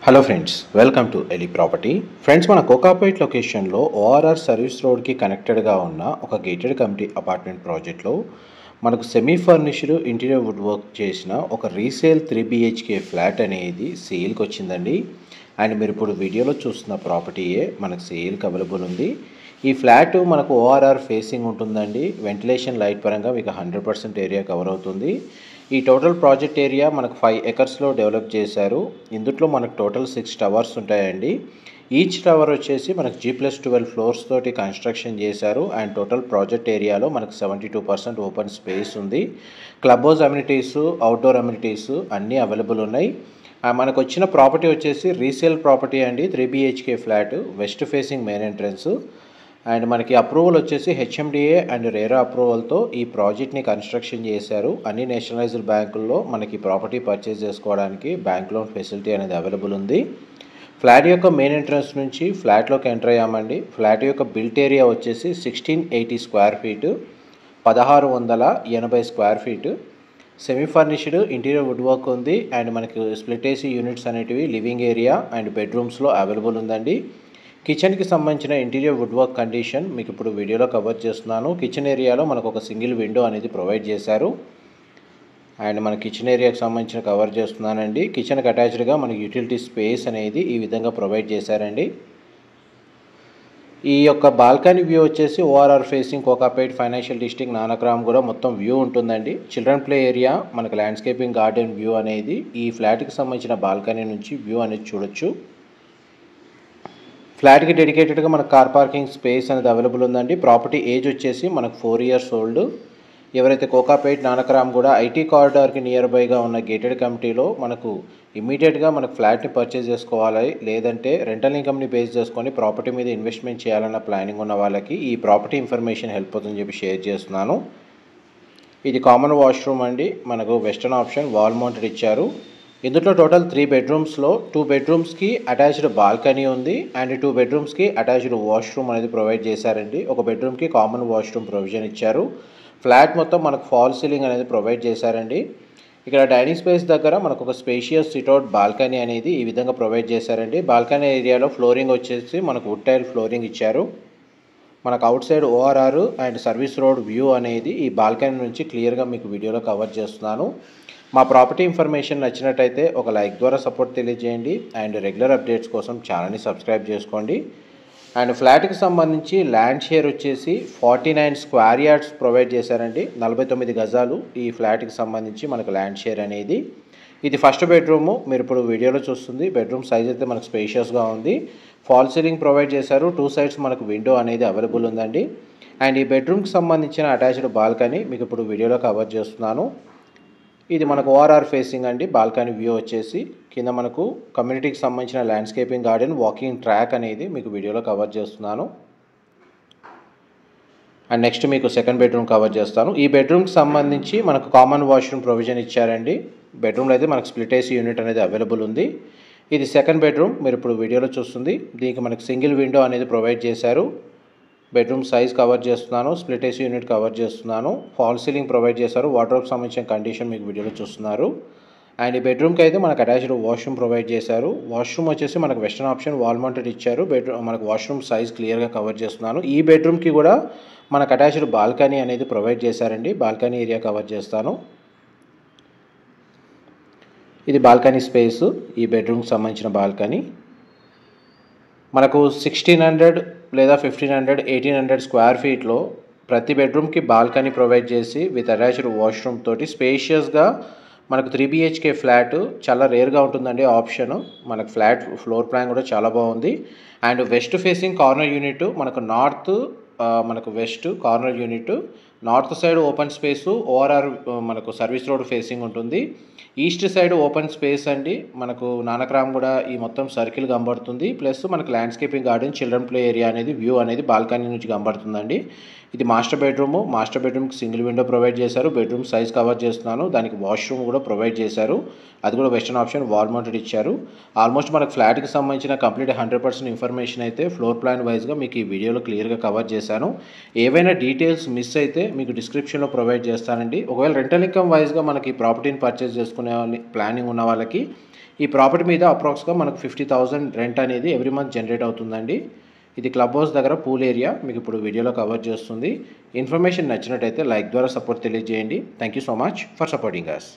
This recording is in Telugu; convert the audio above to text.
హలో ఫ్రెండ్స్, వెల్కమ్ టు ఎలి ప్రాపర్టీ. ఫ్రెండ్స్, మన కోకాపేట్ లొకేషన్లో ఓఆర్ఆర్ సర్వీస్ రోడ్కి కనెక్టెడ్గా ఉన్న ఒక గేటెడ్ కమ్యూనిటీ అపార్ట్మెంట్ ప్రాజెక్ట్లో మనకు semi furnished interior wood work చేసిన ఒక రీసేల్ 3 BHK ఫ్లాట్ అనేది సేల్కి వచ్చిందండి. అండ్ మీరు ఇప్పుడు వీడియోలో చూస్తున్న ప్రాపర్టీయే మనకు సేల్కి అవైలబుల్ ఉంది. ఈ ఫ్లాట్ మనకు ఓఆర్ఆర్ ఫేసింగ్ ఉంటుందండి. వెంటిలేషన్ లైట్ పరంగా మీకు 100% ఏరియా కవర్ అవుతుంది. ఈ టోటల్ ప్రాజెక్ట్ ఏరియా మనకు 5 ఎకర్స్లో డెవలప్ చేశారు. ఇందులో మనకు టోటల్ 6 టవర్స్ ఉంటాయండి. ఈచ్ టవర్ వచ్చేసి మనకు G+12 ఫ్లోర్స్ తోటి కన్స్ట్రక్షన్ చేశారు. అండ్ టోటల్ ప్రాజెక్ట్ ఏరియాలో మనకు 72% ఓపెన్ స్పేస్ ఉంది. Club house amenities, outdoor amenities అన్నీ అవైలబుల్ ఉన్నాయి. మనకు వచ్చిన ప్రాపర్టీ వచ్చేసి రీసేల్ ప్రాపర్టీ అండి. 3 BHK flat, west facing main entrance. And మనకి అప్రూవల్ వచ్చేసి HMDA అండ్ రేరా అప్రూవల్తో ఈ ప్రాజెక్ట్ని కన్స్ట్రక్షన్ చేశారు. అన్ని నేషనలైజ్డ్ బ్యాంకుల్లో మనకి ప్రాపర్టీ పర్చేస్ చేసుకోవడానికి బ్యాంక్ లోన్ ఫెసిలిటీ అనేది అవైలబుల్ ఉంది. ఫ్లాట్ యొక్క మెయిన్ ఎంట్రన్స్ నుంచి ఫ్లాట్లోకి ఎంటర్ అయ్యామండి. ఫ్లాట్ యొక్క బిల్ట్ ఏరియా వచ్చేసి 1680 square feet, 1680 square feet. Semi furnished interior wood work ఉంది. అండ్ మనకి స్ప్లిట్ ఏసీ యూనిట్స్ అనేటివి లివింగ్ ఏరియా అండ్ బెడ్రూమ్స్లో అవైలబుల్ ఉందండి. కిచెన్కి సంబంధించిన ఇంటీరియర్ వుడ్ వర్క్ కండిషన్ మీకు ఇప్పుడు వీడియోలో కవర్ చేస్తున్నాను. కిచెన్ ఏరియాలో మనకు ఒక సింగిల్ విండో అనేది ప్రొవైడ్ చేశారు. అండ్ మన కిచెన్ ఏరియాకి సంబంధించిన కవర్ చేస్తున్నానండి. కిచెన్కి అటాచ్డ్గా మనకి యూటిలిటీ స్పేస్ అనేది ఈ విధంగా ప్రొవైడ్ చేశారండి. ఈ యొక్క బాల్కనీ వ్యూ వచ్చేసి ORR facing Kokapet financial district Nanakram కూడా మొత్తం వ్యూ ఉంటుందండి. చిల్డ్రన్ ప్లే ఏరియా, మనకు ల్యాండ్స్కేపింగ్ గార్డెన్ వ్యూ అనేది ఈ ఫ్లాట్కి సంబంధించిన బాల్కనీ నుంచి వ్యూ అనేది చూడొచ్చు. ఫ్లాట్కి డెడికేటెడ్గా మనకు కార్ పార్కింగ్ స్పేస్ అనేది అవైలబుల్ ఉందండి. ప్రాపర్టీ ఏజ్ వచ్చేసి మనకు 4 years ఓల్డ్. ఎవరైతే కోకాపేట్ నానక్రామ్ కూడా ఐటీ కారిడార్కి నియర్ బైగా ఉన్న గేటెడ్ కమ్యూనిటీలో మనకు ఇమీడియట్గా మనకు ఫ్లాట్ని పర్చేస్ చేసుకోవాలి, లేదంటే రెంటల్ ఇన్కమ్ని బేస్ చేసుకొని ప్రాపర్టీ మీద ఇన్వెస్ట్మెంట్ చేయాలన్న ప్లానింగ్ ఉన్న వాళ్ళకి ఈ ప్రాపర్టీ ఇన్ఫర్మేషన్ హెల్ప్ అవుతుందని చెప్పి షేర్ చేస్తున్నాను. ఇది కామన్ వాష్రూమ్ అండి. మనకు వెస్టర్న్ ఆప్షన్ వాల్ మౌంటెడ్ ఇచ్చారు. ఇందులో టోటల్ 3 bedrooms లో 2 bedrooms-కి అటాచ్డ్ బాల్కనీ ఉంది. అండ్ 2 bedrooms-కి అటాచ్డ్ వాష్రూమ్ అనేది ప్రొవైడ్ చేశారండి. ఒక బెడ్రూమ్కి కామన్ వాష్రూమ్ ప్రొవిజన్ ఇచ్చారు. ఫ్లాట్ మొత్తం మనకు ఫాల్ సీలింగ్ అనేది ప్రొవైడ్ చేశారండి. ఇక్కడ డైనింగ్ స్పేస్ దగ్గర మనకు ఒక స్పేషియస్ సిట్అవుట్ బాల్కనీ అనేది ఈ విధంగా ప్రొవైడ్ చేశారండి. బాల్కనీ ఏరియాలో ఫ్లోరింగ్ వచ్చేసి మనకు వుడ్ టైల్ ఫ్లోరింగ్ ఇచ్చారు. మనకు out side ORR and service road view అనేది ఈ బాల్కనీ నుంచి క్లియర్గా మీకు వీడియోలో కవర్ చేస్తున్నాను. మా ప్రాపర్టీ ఇన్ఫర్మేషన్ నచ్చినట్టయితే ఒక లైక్ ద్వారా సపోర్ట్ తెలియజేయండి. అండ్ రెగ్యులర్ అప్డేట్స్ కోసం ఛానల్ని సబ్స్క్రైబ్ చేసుకోండి. అండ్ ఫ్లాట్కి సంబంధించి ల్యాండ్ షేర్ వచ్చేసి 49 స్క్వేర్ యార్డ్స్ ప్రొవైడ్ చేశారండి. 49 గజాలు ఈ ఫ్లాట్కి సంబంధించి మనకు ల్యాండ్ షేర్ అనేది. ఇది ఫస్ట్ బెడ్రూము. మీరు ఇప్పుడు వీడియోలో చూస్తుంది బెడ్రూమ్ సైజ్ అయితే మనకు స్పేషియస్గా ఉంది. ఫాల్ సీలింగ్ ప్రొవైడ్ చేశారు. 2 sides మనకు విండో అనేది అవైలబుల్ ఉందండి. అండ్ ఈ బెడ్రూమ్కి సంబంధించిన అటాచ్డ్ బాల్కనీ మీకు ఇప్పుడు వీడియోలో కవర్ చేస్తున్నాను. ఇది మనకు ఓఆర్ఆర్ ఫేసింగ్ అండి. బాల్కనీ వ్యూ వచ్చేసి కింద మనకు కమ్యూనిటీకి సంబంధించిన ల్యాండ్స్కేపింగ్ గార్డెన్, వాకింగ్ ట్రాక్ అనేది మీకు వీడియోలో కవర్ చేస్తున్నాను. అండ్ నెక్స్ట్ మీకు సెకండ్ బెడ్రూమ్ కవర్ చేస్తాను. ఈ బెడ్రూమ్కి సంబంధించి మనకు కామన్ వాష్రూమ్ ప్రొవిజన్ ఇచ్చారండి. బెడ్రూమ్లో అయితే మనకు స్ప్లిట్ ఏసీ యూనిట్ అనేది అవైలబుల్ ఉంది. ఇది సెకండ్ బెడ్రూమ్. మీరు ఇప్పుడు వీడియోలో చూస్తుంది. దీనికి మనకు సింగిల్ విండో అనేది ప్రొవైడ్ చేశారు. బెడ్రూమ్ సైజ్ కవర్ చేస్తున్నాను. స్ప్లిట్ ఏసీ యూనిట్ కవర్ చేస్తున్నాను. ఫాల్ సీలింగ్ ప్రొవైడ్ చేశారు. వార్డ్రోబ్ సంబంధించిన కండిషన్ మీకు వీడియోలో చూస్తున్నారు. అండ్ ఈ బెడ్రూమ్కి అయితే మనకు అటాచ్డ్ వాష్రూమ్ ప్రొవైడ్ చేశారు. వాష్రూమ్ వచ్చేసి మనకు వెస్టర్న్ ఆప్షన్ వాల్ మౌంటెడ్ ఇచ్చారు. మనకు వాష్రూమ్ సైజ్ క్లియర్గా కవర్ చేస్తున్నాను. ఈ బెడ్రూమ్కి కూడా మనకు అటాచ్డ్ బాల్కనీ అనేది ప్రొవైడ్ చేశారండి. బాల్కనీ ఏరియా కవర్ చేస్తాను. ఇది బాల్కనీ స్పేస్. ఈ బెడ్రూమ్కి సంబంధించిన బాల్కనీ మనకు 1600 లేదా 1500, 1800 స్క్వేర్ ఫీట్లో ప్రతి బెడ్రూమ్కి బాల్కనీ ప్రొవైడ్ చేసి విత్ అటాచ్డ్ వాష్రూమ్ తోటి స్పేషియస్గా మనకు 3 BHK ఫ్లాట్ చాలా రేర్గా ఉంటుందండి ఆప్షన్. మనకు ఫ్లాట్ ఫ్లోర్ ప్లాన్ కూడా చాలా బాగుంది. And west facing corner unit మనకు మనకు west corner unit, north side open space ORR మనకు సర్వీస్ రోడ్ ఫేసింగ్ ఉంటుంది. ఈస్ట్ సైడ్ ఓపెన్ స్పేస్ అండి. మనకు నానక్రామ్ కూడా ఈ మొత్తం సర్కిల్ కనబడుతుంది. ప్లస్ మనకు landscaping garden, children play area అనేది వ్యూ అనేది బాల్కనీ నుంచి కనబడుతుందండి. ఇది మాస్టర్ బెడ్రూమ్కి సింగిల్ విండో ప్రొవైడ్ చేశారు. బెడ్రూమ్ సైజ్ కవర్ చేస్తున్నాను. దానికి వాష్రూమ్ కూడా ప్రొవైడ్ చేశారు. అది కూడా వెస్టర్న్ ఆప్షన్ వాల్ మౌంటెడ్ ఇచ్చారు. ఆల్మోస్ట్ మనకు ఫ్లాట్కి సంబంధించిన కంప్లీట్ 100% ఇన్ఫర్మేషన్ అయితే ఫ్లోర్ ప్లాన్ వైజ్గా మీకు ఈ వీడియోలో క్లియర్గా కవర్ చేశాను. ఏవైనా డీటెయిల్స్ మిస్ అయితే మీకు డిస్క్రిప్షన్లో ప్రొవైడ్ చేస్తానండి. ఒకవేళ రెంటల్ ఇన్కమ్ వైజ్గా మనకి ప్రాపర్టీని పర్చేస్ చేసుకునే ప్లానింగ్ ఉన్న వాళ్ళకి ఈ ప్రాపర్టీ మీద అప్రాక్స్గా మనకు 50,000 రెంట్ అనేది ఎవ్రీ మంత్ జనరేట్ అవుతుందండి. ఇది క్లబ్ హౌస్ దగ్గర పూల్ ఏరియా మీకు ఇప్పుడు వీడియోలో కవర్ చేస్తుంది. ఇన్ఫర్మేషన్ నచ్చినట్టయితే లైక్ ద్వారా సపోర్ట్ తెలియజేయండి. Thank you so much for supporting us.